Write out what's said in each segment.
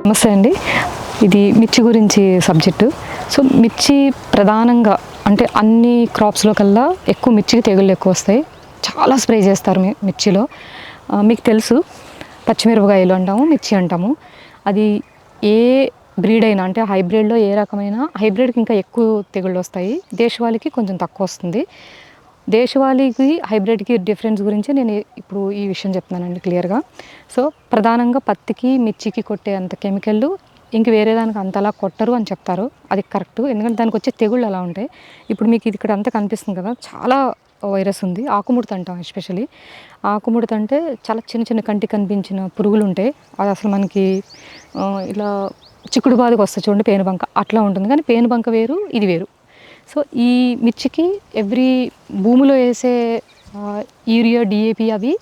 నమస్తే అండి. ఇది మిర్చి గురించి సబ్జెక్టు. సో మిర్చి ప్రధానంగా అంటే అన్ని క్రాప్స్లో కల్లా ఎక్కువ మిర్చికి తెగుళ్ళు ఎక్కువ వస్తాయి. చాలా స్ప్రే చేస్తారు మిర్చిలో. మీకు తెలుసు పచ్చిమిరపకాయలు అంటాము, మిర్చి అంటాము. అది ఏ బ్రీడ్ అయినా అంటే హైబ్రిడ్లో ఏ రకమైన హైబ్రిడ్కి ఇంకా ఎక్కువ తెగుళ్ళు వస్తాయి, దేశవాళీకి కొంచెం తక్కువ వస్తుంది. దేశవాళీకి హైబ్రిడ్కి డిఫరెన్స్ గురించి నేను ఇప్పుడు ఈ విషయం చెప్తున్నానండి క్లియర్గా. సో ప్రధానంగా పత్తికి మిర్చికి కొట్టే అంత కెమికల్ ఇంక వేరే దానికి అంతలా కొట్టరు అని చెప్తారు. అది కరెక్ట్, ఎందుకంటే దానికి వచ్చే తెగుళ్ళు అలా ఉంటాయి. ఇప్పుడు మీకు ఇది ఇక్కడ అంతా కనిపిస్తుంది కదా, చాలా వైరస్ ఉంది. ఆకుముడత అంటాం ఎస్పెషలీ. ఆకుముడత అంటే చాలా చిన్న చిన్న కంటికి కనిపించిన పురుగులు ఉంటాయి. అది అసలు మనకి ఇలా చిక్కుడు బాధకు వస్తుంది చూడండి, పేనుబంక అట్లా ఉంటుంది. కానీ పేనుబంక వేరు, ఇది వేరు. సో ఈ మిర్చికి భూమిలో వేసే యూరియా, డిఏపి అవి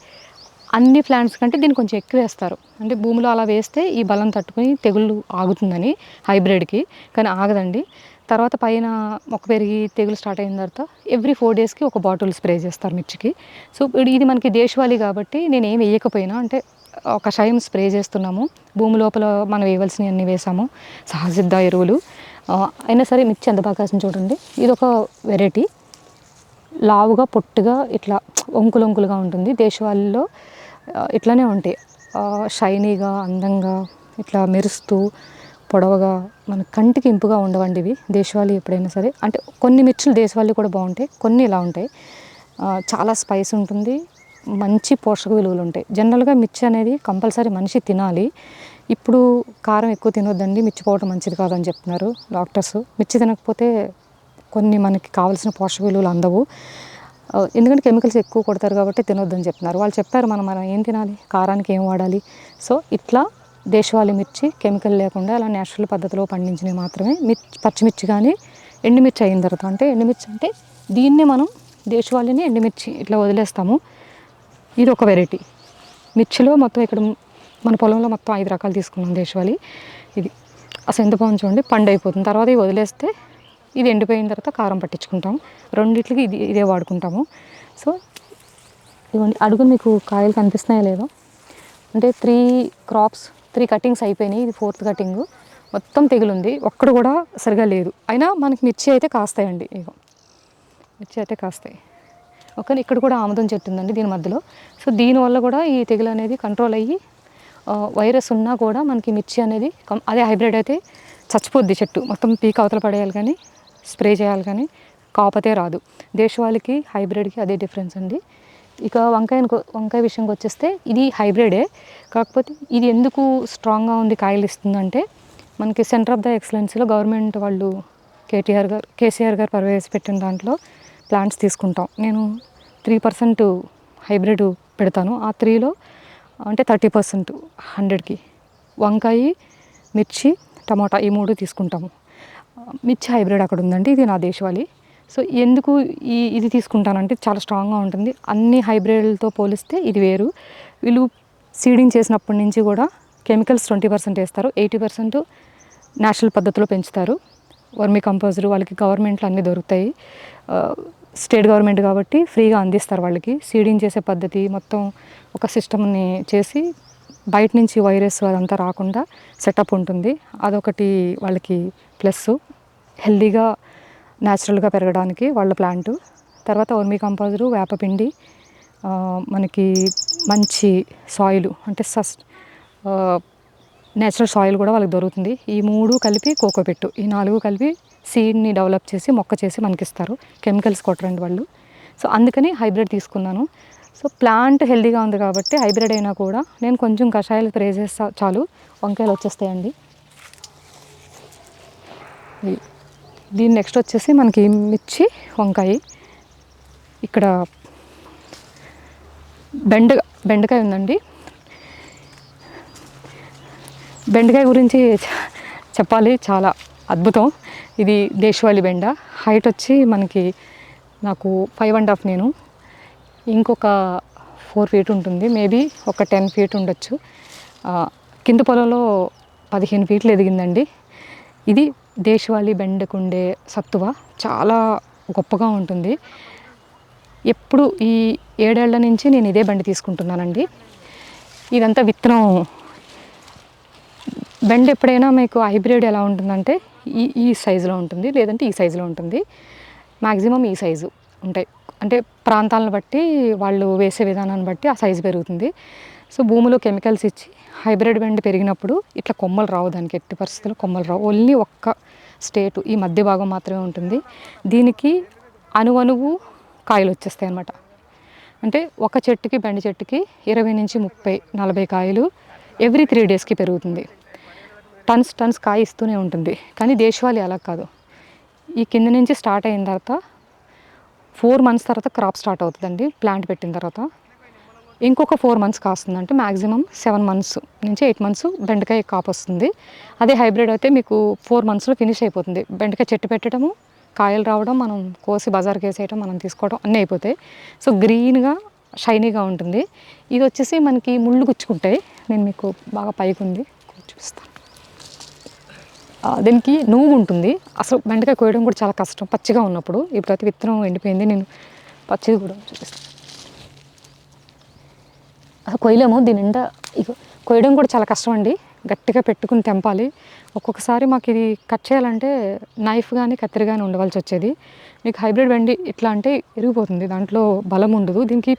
అన్ని ప్లాంట్స్ కంటే దీన్ని కొంచెం ఎక్కువ వేస్తారు. అంటే భూమిలో అలా వేస్తే ఈ బలం తట్టుకుని తెగుళ్ళు ఆగుతుందని హైబ్రిడ్కి, కానీ ఆగదండి. తర్వాత పైన మొక్క పెరిగి తెగులు స్టార్ట్ అయిన తర్వాత ఎవ్రీ 4 డేస్కి ఒక బాటిల్ స్ప్రే చేస్తారు మిర్చికి. సో ఇది మనకి దేశవాళీ కాబట్టి నేను ఏం వేయకపోయినా అంటే ఒక కషాయం స్ప్రే చేస్తున్నాము. భూమి లోపల మనం వేయవలసినవి అన్నీ వేసాము, సహజసిద్ధ ఎరువులు. అయినా సరే మిర్చి ఎంత బాగా కాసింది చూడండి. ఇది ఒక వెరైటీ, లావుగా పొట్టుగా ఇట్లా ఒంకులుగా ఉంటుంది. దేశవాళీలో ఇట్లానే ఉంటాయి, షైనీగా అందంగా ఇట్లా మెరుస్తూ పొడవగా మన కంటికి ఇంపుగా ఉండవండి ఇవి దేశవాళీ ఎప్పుడైనా సరే. అంటే కొన్ని మిర్చులు దేశవాళీ కూడా బాగుంటాయి, కొన్ని ఇలా ఉంటాయి. చాలా స్పైస్ ఉంటుంది, మంచి పోషక విలువలు ఉంటాయి. జనరల్గా మిర్చి అనేది కంపల్సరీ మనిషి తినాలి. ఇప్పుడు కారం ఎక్కువ తినొద్దండి, మిర్చి పౌడర్ మంచిది కాదని చెప్తున్నారు డాక్టర్స్. మిర్చి తినకపోతే కొన్ని మనకి కావాల్సిన పోషక విలువలు అందవు, ఎందుకంటే కెమికల్స్ ఎక్కువ కొడతారు కాబట్టి తినొద్దని చెప్తున్నారు. వాళ్ళు చెప్పారు, మనం ఏం తినాలి, కారానికి ఏం వాడాలి. సో ఇట్లా దేశవాళీ మిర్చి కెమికల్ లేకుండా అలా నేచురల్ పద్ధతిలో పండించినవి మాత్రమే. పచ్చిమిర్చి కానీ ఎండుమిర్చి అయిన తర్వాత, అంటే ఎండుమిర్చి అంటే దీన్నే మనం దేశవాళీని ఎండుమిర్చి ఇట్లా వదిలేస్తాము. ఇది ఒక వెరైటీ. మిర్చిలో మొత్తం ఇక్కడ మన పొలంలో మొత్తం 5 రకాలు తీసుకున్నాం దేశవాళీ. ఇది అసలు ఎంత బాగుంది చూడండి, పండు అయిపోతుంది. తర్వాత ఇది వదిలేస్తే ఇది ఎండిపోయిన తర్వాత కారం పట్టించుకుంటాం. రెండిట్లకి ఇదే వాడుకుంటాము. సో ఇవ్వండి, అడుగున మీకు కాయలు కనిపిస్తున్నాయో లేదో. అంటే 3 కటింగ్స్ అయిపోయినాయి, ఇది 4th కటింగ్. మొత్తం తెగులుంది, ఒక్కడు కూడా సరిగా లేదు. అయినా మనకి మిర్చి అయితే కాస్తాయండి. ఇగో మిర్చి అయితే కాస్తాయి. ఓకే, ఇక్కడ కూడా ఆముదం చెట్టు ఉందండి దీని మధ్యలో. సో దీనివల్ల కూడా ఈ తెగులు అనేది కంట్రోల్ అయ్యి వైరస్ ఉన్నా కూడా మనకి మిర్చి అనేది అదే హైబ్రిడ్ అయితే చచ్చిపోద్ది చెట్టు మొత్తం, పీక్ అవతల పడేయాలి కానీ స్ప్రే చేయాలి కానీ కాపతే రాదు. దేశవాళీకి హైబ్రిడ్కి అదే డిఫరెన్స్ అండి. ఇక వంకాయ విషయంకి వచ్చేస్తే ఇది హైబ్రిడే, కాకపోతే ఇది ఎందుకు స్ట్రాంగ్గా ఉంది, కాయలు ఇస్తుందంటే మనకి సెంటర్ ఆఫ్ ద ఎక్సలెన్సీలో గవర్నమెంట్ వాళ్ళు కేసీఆర్ గారు ప్రవేశపెట్టిన దాంట్లో ప్లాంట్స్ తీసుకుంటాం. నేను 3% హైబ్రిడ్ పెడతాను. ఆ 3లో అంటే 30% 100కి వంకాయ, మిర్చి, టమాటా ఈ 3 తీసుకుంటాము. మిర్చి హైబ్రిడ్ అక్కడ ఉందండి, ఇది నా దేశవాళీ. సో ఎందుకు ఇది తీసుకుంటానంటే చాలా స్ట్రాంగ్గా ఉంటుంది. అన్ని హైబ్రిడ్లతో పోలిస్తే ఇది వేరు. వీళ్ళు సీడింగ్ చేసినప్పటి నుంచి కూడా కెమికల్స్ 20% వేస్తారు, 80% నేచురల్ పద్ధతిలో పెంచుతారు. వర్మీ కంపోజర్ వాళ్ళకి గవర్నమెంట్లో అన్నీ దొరుకుతాయి, స్టేట్ గవర్నమెంట్ కాబట్టి ఫ్రీగా అందిస్తారు వాళ్ళకి. సీడింగ్ చేసే పద్ధతి మొత్తం ఒక సిస్టమ్ని చేసి బయట నుంచి వైరస్ అదంతా రాకుండా సెటప్ ఉంటుంది. అదొకటి వాళ్ళకి ప్లస్, హెల్దీగా న్యాచురల్గా పెరగడానికి వాళ్ళ ప్లాంటు. తర్వాత వర్మీ కంపోజరు, వేపపిండి, మనకి మంచి సాయిల్ అంటే నేచురల్ సాయిల్ కూడా వాళ్ళకి దొరుకుతుంది. ఈ 3 కలిపి కోకోపెట్టు, ఈ 4 కలిపి సీడ్ని డెవలప్ చేసి మొక్క చేసి మనకి ఇస్తారు. కెమికల్స్ కొట్టరండి వాళ్ళు. సో అందుకని హైబ్రిడ్ తీసుకున్నాను. సో ప్లాంట్ హెల్దీగా ఉంది కాబట్టి హైబ్రిడ్ అయినా కూడా నేను కొంచెం కషాయాలు స్ప్రే చేస్తా చాలు వంకాయలు వచ్చేస్తాయండి. దీని నెక్స్ట్ వచ్చేసి మనకి మిర్చి, వంకాయ. ఇక్కడ బెండకాయ ఉందండి. బెండకాయ గురించి చెప్పాలి, చాలా అద్భుతం. ఇది దేశవాళీ బెండ. హైట్ వచ్చి నాకు 5.5, నేను ఇంకొక 4 feet ఉంటుంది, మేబీ ఒక 10 feet ఉండొచ్చు. కింద పొలంలో 15 feet ఎదిగిందండి. ఇది దేశవాళీ బెండకుండే సత్తువ చాలా గొప్పగా ఉంటుంది. ఎప్పుడు ఈ 7 ఏళ్ల నుంచి నేను ఇదే బండి తీసుకుంటున్నానండి. ఇదంతా విత్తనం బెండ్ ఎప్పుడైనా మీకు హైబ్రిడ్ ఎలా ఉంటుందంటే ఈ సైజులో ఉంటుంది, లేదంటే ఈ సైజులో ఉంటుంది. మ్యాక్సిమం ఈ సైజు ఉంటాయి. అంటే ప్రాంతాలను బట్టి వాళ్ళు వేసే విధానాన్ని బట్టి ఆ సైజు పెరుగుతుంది. సో భూమిలో కెమికల్స్ ఇచ్చి హైబ్రిడ్ బెండ్ పెరిగినప్పుడు ఇట్లా కొమ్మలు రావు, దానికి ఎట్టి పరిస్థితుల్లో కొమ్మలు రావు. ఓన్లీ ఒక్క స్టేటు ఈ మధ్య భాగం మాత్రమే ఉంటుంది. దీనికి అణువణువు కాయలు వచ్చేస్తాయి అన్నమాట. అంటే ఒక చెట్టుకి బెండ చెట్టుకి 20 నుంచి 30-40 కాయలు ఎవ్రీ 3 డేస్కి పెరుగుతుంది. టన్స్ కాయ ఇస్తూనే ఉంటుంది. కానీ దేశవాళీ అలా కాదు. ఈ కింద నుంచి స్టార్ట్ అయిన తర్వాత 4 మంత్స్ తర్వాత క్రాప్ స్టార్ట్ అవుతుందండి. ప్లాంట్ పెట్టిన తర్వాత ఇంకొక 4 మంత్స్ కాస్తుంది. అంటే మ్యాక్సిమం 7 మంత్స్ నుంచి 8 మంత్స్ బెండకాయ కాపు వస్తుంది. అదే హైబ్రిడ్ అయితే మీకు 4 మంత్స్లో ఫినిష్ అయిపోతుంది. బెండకాయ చెట్టు పెట్టడము, కాయలు రావడం, మనం కోసి బజార్కి వేసేయడం, మనం తీసుకోవడం అన్నీ అయిపోతాయి. సో గ్రీన్గా షైనీగా ఉంటుంది. ఇది వచ్చేసి మనకి ముళ్ళు గుచ్చుకుంటాయి. నేను మీకు బాగా పైకి ఉంది చూస్తాను. దీనికి నువ్వు ఉంటుంది. అసలు బెండకాయ కోయడం కూడా చాలా కష్టం పచ్చిగా ఉన్నప్పుడు. ఇప్పుడైతే విత్తనం ఎండిపోయింది, నేను పచ్చిది కూడా చూపిస్తాను. అసలు కొయ్యలేము దీని నిండా. ఇక కొయ్యడం కూడా చాలా కష్టం అండి, గట్టిగా పెట్టుకుని తెంపాలి. ఒక్కొక్కసారి మాకు ఇది కట్ చేయాలంటే నైఫ్ కానీ కత్తిరి కానీ ఉండవలసి వచ్చేది. మీకు హైబ్రిడ్ బెండి ఇట్లా అంటే ఇరిగిపోతుంది, దాంట్లో బలం ఉండదు. దీనికి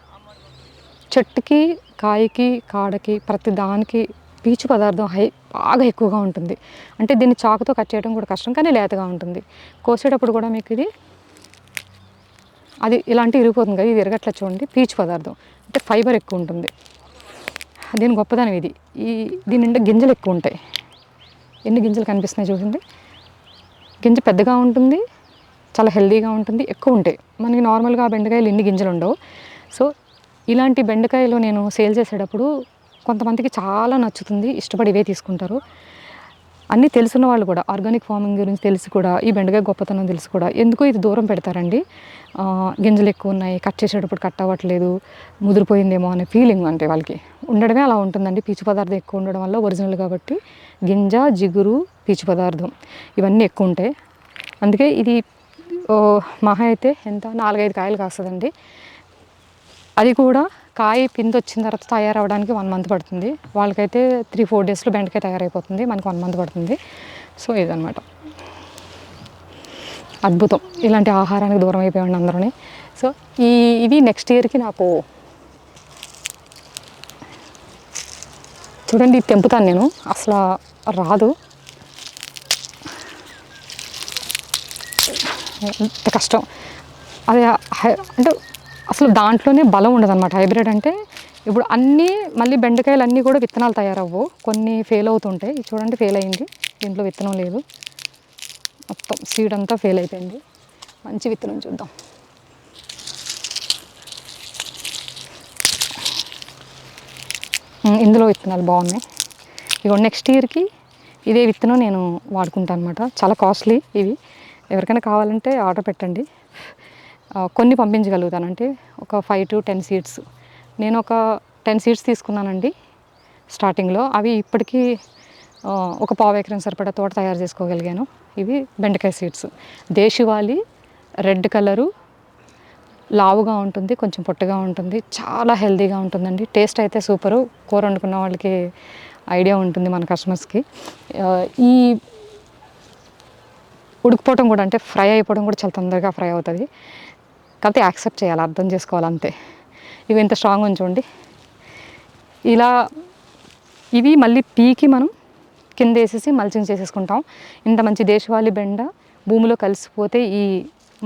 చెట్టుకి, కాయకి, కాడకి ప్రతి దానికి పీచు పదార్థం బాగా ఎక్కువగా ఉంటుంది. అంటే దీన్ని చాకుతో కట్ చేయడం కూడా కష్టం, కానీ లేతగా ఉంటుంది. కోసేటప్పుడు కూడా మీకు ఇది అది ఇలాంటి ఇరిగిపోతుంది కదా, ఇది ఇరగట్లా చూడండి. పీచు పదార్థం అంటే ఫైబర్ ఎక్కువ ఉంటుంది. దీని గొప్పదనం ఇది. దీని నిండా గింజలు ఎక్కువ ఉంటాయి. ఎన్ని గింజలు కనిపిస్తున్నాయి చూడండి. గింజ పెద్దగా ఉంటుంది, చాలా హెల్దీగా ఉంటుంది, ఎక్కువ ఉంటాయి. మనకి నార్మల్గా బెండకాయలు ఎన్ని గింజలు ఉండవు. సో ఇలాంటి బెండకాయలు నేను సేల్ చేసేటప్పుడు కొంతమందికి చాలా నచ్చుతుంది, ఇష్టపడి ఇవే తీసుకుంటారు. అన్నీ తెలుసున్న వాళ్ళు కూడా, ఆర్గానిక్ ఫార్మింగ్ గురించి తెలిసి కూడా, ఈ బెండకాయ గొప్పతనం తెలిసి కూడా ఎందుకో ఇది దూరం పెడతారండి. గింజలు ఎక్కువ ఉన్నాయి, కట్ చేసేటప్పుడు కట్ అవ్వట్లేదు, ముదిరిపోయిందేమో అనే ఫీలింగ్ అంటే వాళ్ళకి ఉండడమే అలా ఉంటుందండి. పీచు పదార్థం ఎక్కువ ఉండడం వల్ల, ఒరిజినల్ కాబట్టి గింజ, జిగురు, పీచు పదార్థం ఇవన్నీ ఎక్కువ ఉంటాయి. అందుకే ఇది మహా అయితే ఎంత 4-5 కాయలు కాస్తుందండి. అది కూడా కాయ పిండి వచ్చిన తర్వాత తయారవడానికి 1 మంత్ పడుతుంది. వాళ్ళకైతే 3-4 డేస్లో బెండకాయ తయారైపోతుంది, మనకు 1 మంత్ పడుతుంది. సో ఇదనమాట అద్భుతం. ఇలాంటి ఆహారానికి దూరం అయిపోయామండి అందరూ. సో ఇవి నెక్స్ట్ ఇయర్కి నాకు చూడండి, ఇది తెంపుతాను నేను, అసలు రాదు, ఎంత కష్టం అది. అంటే అసలు దాంట్లోనే బలం ఉండదు అనమాట. హైబ్రిడ్ అంటే ఇప్పుడు అన్నీ మళ్ళీ బెండకాయలు అన్నీ కూడా విత్తనాలు తయారవ్వవు, కొన్ని ఫెయిల్ అవుతుంటాయి. చూడండి ఫెయిల్ అయింది, దీంట్లో విత్తనం లేదు, మొత్తం సీడ్ అంతా ఫెయిల్ అయిపోయింది. మంచి విత్తనం చూద్దాం. ఇందులో విత్తనాలు బాగున్నాయి. ఇక నెక్స్ట్ ఇయర్కి ఇదే విత్తనం నేను వాడుకుంటాను అనమాట. చాలా కాస్ట్లీ ఇవి, ఎవరికైనా కావాలంటే ఆర్డర్ పెట్టండి. కొన్ని పంపించగలుగుతాను, అంటే ఒక 5 to 10 సీడ్స్. నేను ఒక 10 సీడ్స్ తీసుకున్నానండి స్టార్టింగ్లో. అవి ఇప్పటికీ ఒక పావు ఎకరం సరిపడా తోట తయారు చేసుకోగలిగాను. ఇవి బెండకాయ సీడ్స్. దేశవాళీ, రెడ్ కలరు, లావుగా ఉంటుంది, కొంచెం పొట్టుగా ఉంటుంది, చాలా హెల్తీగా ఉంటుందండి. టేస్ట్ అయితే సూపరు. కూర వండుకున్న వాళ్ళకి ఐడియా ఉంటుంది, మన కస్టమర్స్కి. ఈ ఉడికిపోవడం కూడా, అంటే ఫ్రై అయిపోవడం కూడా చాలా తొందరగా ఫ్రై అవుతుంది. కాకపోతే యాక్సెప్ట్ చేయాలి, అర్థం చేసుకోవాలి అంతే. ఇవి ఎంత స్ట్రాంగ్ ఉంచండి. ఇలా ఇవి మళ్ళీ పీకి మనం కింద వేసేసి మల్చింగ్ చేసేసుకుంటాం. ఇంత మంచి దేశవాళీ బెండ భూమిలో కలిసిపోతే ఈ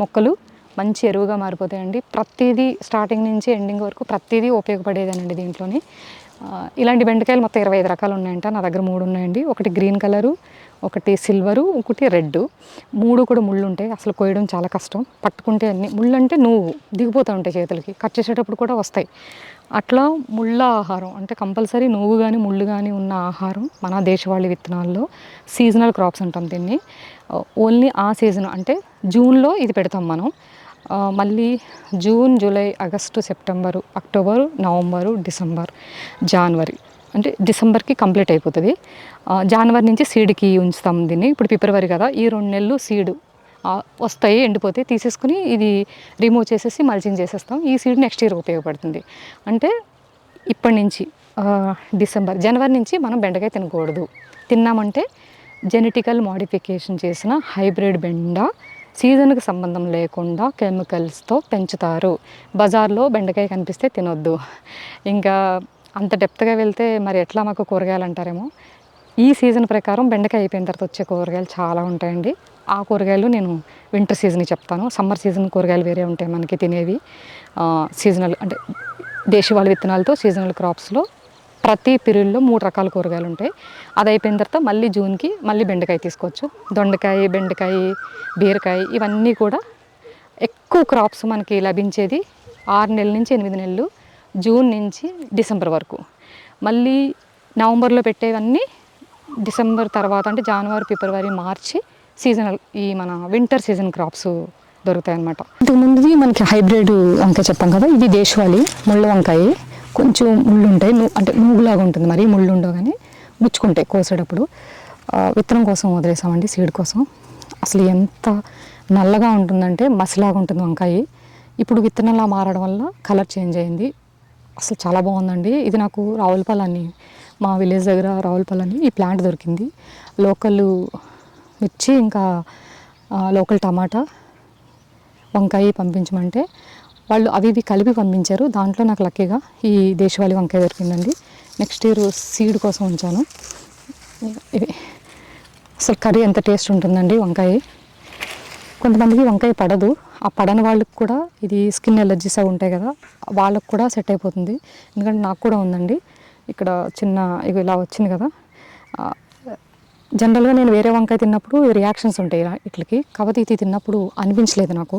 మొక్కలు మంచి ఎరువుగా మారిపోతాయండి. ప్రతిదీ స్టార్టింగ్ నుంచి ఎండింగ్ వరకు ప్రతిదీ ఉపయోగపడేదేనండి దీంట్లోని. ఇలాంటి బెండకాయలు మొత్తం 25 రకాలు ఉన్నాయంట, నా దగ్గర 3 ఉన్నాయండి. ఒకటి గ్రీన్ కలరు, ఒకటి సిల్వరు, ఒకటి రెడ్. 3 కూడా ముళ్ళు ఉంటాయి, అసలు కోయడం చాలా కష్టం. పట్టుకుంటే అన్ని ముళ్ళు అంటే నువ్వు దిగిపోతూ ఉంటాయి చేతులకి, కట్ చేసేటప్పుడు కూడా వస్తాయి. అట్లా ముళ్ళ ఆహారం అంటే కంపల్సరీ నువ్వు కానీ ముళ్ళు కానీ ఉన్న ఆహారం మన దేశవాళీ విత్తనాల్లో. సీజనల్ క్రాప్స్ అంటాం దీన్ని. ఓన్లీ ఆ సీజన్ అంటే జూన్లో ఇది పెడతాం మనం. మళ్ళీ June, July, August, September, October, November, December, January, అంటే డిసెంబర్కి కంప్లీట్ అయిపోతుంది. జనవరి నుంచి సీడ్కి ఉంచుతాం దీన్ని. ఇప్పుడు ఫిబ్రవరి కదా, ఈ 2 నెలలు సీడ్ వస్తాయి, ఎండిపోతాయి, తీసేసుకుని ఇది రిమూవ్ చేసేసి మల్చింగ్ చేసేస్తాం. ఈ సీడ్ నెక్స్ట్ ఇయర్ ఉపయోగపడుతుంది. అంటే ఇప్పటి నుంచి డిసెంబర్, జనవరి నుంచి మనం బెండకాయ తినకూడదు. తిన్నామంటే జెనెటికల్ మోడిఫికేషన్ చేసిన హైబ్రిడ్ బెండ, సీజన్కి సంబంధం లేకుండా కెమికల్స్తో పెంచుతారు. బజార్లో బెండకాయ కనిపిస్తే తినొద్దు. ఇంకా అంత డెప్త్గా వెళ్తే మరి ఎట్లా మాకు కూరగాయలు అంటారేమో. ఈ సీజన్ ప్రకారం బెండకాయ అయిపోయిన తర్వాత వచ్చే కూరగాయలు చాలా ఉంటాయండి. ఆ కూరగాయలు నేను వింటర్ సీజన్కి చెప్తాను. సమ్మర్ సీజన్ కూరగాయలు వేరే ఉంటాయి మనకి తినేవి. సీజనల్ అంటే దేశవాళీ విత్తనాలతో సీజనల్ క్రాప్స్లో ప్రతి పీరియడ్లో 3 రకాల కూరగాయలు ఉంటాయి. అది అయిపోయిన తర్వాత మళ్ళీ జూన్కి మళ్ళీ బెండకాయ తీసుకోవచ్చు. దొండకాయ, బెండకాయ, బీరకాయ ఇవన్నీ కూడా ఎక్కువ క్రాప్స్ మనకి లభించేది 6 నెలల నుంచి 8 నెలలు, జూన్ నుంచి డిసెంబర్ వరకు. మళ్ళీ నవంబర్లో పెట్టేవన్నీ డిసెంబర్ తర్వాత అంటే జనవరి, ఫిబ్రవరి, మార్చి సీజనల్ ఈ మన వింటర్ సీజన్ క్రాప్స్ దొరుకుతాయి అన్నమాట. ఇంతకుముందుది మనకి హైబ్రిడ్ వంకాయ చెప్పాం కదా, ఇది దేశవాళీ ముళ్ళ వంకాయ. కొంచెం ముళ్ళు ఉంటాయి, అంటే నూగులాగా ఉంటుంది, మరి ముళ్ళు ఉండవు కానీ గుచ్చుకుంటాయి కోసేటప్పుడు. విత్తనం కోసం వదిలేసామండి, సీడ్ కోసం. అసలు ఎంత నల్లగా ఉంటుందంటే మసిలాగా ఉంటుంది వంకాయ. ఇప్పుడు విత్తనంలా మారడం వల్ల కలర్ చేంజ్ అయింది. అసలు చాలా బాగుందండి. ఇది నాకు రావులపల్లి, మా విలేజ్ దగ్గర రావులపల్లి ఈ ప్లాంట్ దొరికింది. లోకల్ మిర్చి ఇంకా లోకల్ టమాటా, వంకాయ పంపించమంటే వాళ్ళు అవి ఇవి కలిపి పంపించారు. దాంట్లో నాకు లక్కీగా ఈ దేశవాళీ వంకాయ దొరికిందండి. నెక్స్ట్ ఇయర్ సీడ్ కోసం ఉంచాను. ఇవి అసలు కర్రీ ఎంత టేస్ట్ ఉంటుందండి వంకాయ. కొంతమందికి వంకాయ పడదు. ఆ పడని వాళ్ళకి కూడా ఇది స్కిన్ ఎలర్జీస్ అవి ఉంటాయి కదా, వాళ్ళకు కూడా సెట్ అయిపోతుంది. ఎందుకంటే నాకు కూడా ఉందండి. ఇక్కడ చిన్న ఇవి ఇలా వచ్చింది కదా. జనరల్గా నేను వేరే వంకాయ తిన్నప్పుడు రియాక్షన్స్ ఉంటాయి ఇట్లకి, కాకపోతే ఇది తిన్నప్పుడు అనిపించలేదు నాకు.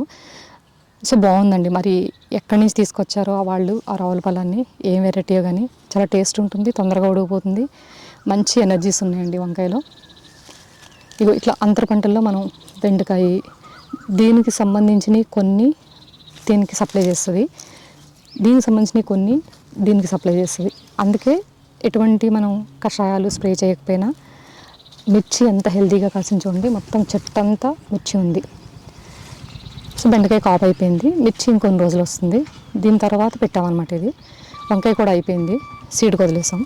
సో బాగుందండి. మరి ఎక్కడి నుంచి తీసుకొచ్చారో వాళ్ళు ఆ రావులపల్లి, ఏం వెరైటీయో కానీ చాలా టేస్ట్ ఉంటుంది, తొందరగా ఉడికిపోతుంది, మంచి ఎనర్జీస్ ఉన్నాయండి వంకాయలో. ఇగో ఇట్లా అంతర పంటల్లో మనం బెండకాయ దీనికి సంబంధించినవి కొన్ని దీనికి సప్లై చేస్తుంది, దీనికి సంబంధించినవి కొన్ని దీనికి సప్లై చేస్తుంది. అందుకే ఎటువంటి మనం కషాయాలు స్ప్రే చేయకపోయినా మిర్చి ఎంత హెల్తీగా కాసిన చూడండి. మొత్తం చెట్టు అంతా మిర్చి ఉంది. సో బెండకాయ కాపు అయిపోయింది, మిర్చి ఇంకొన్ని రోజులు వస్తుంది. దీని తర్వాత పెట్టామన్నమాట. ఇది వంకాయ కూడా అయిపోయింది, సీడ్కి వదిలేసాం.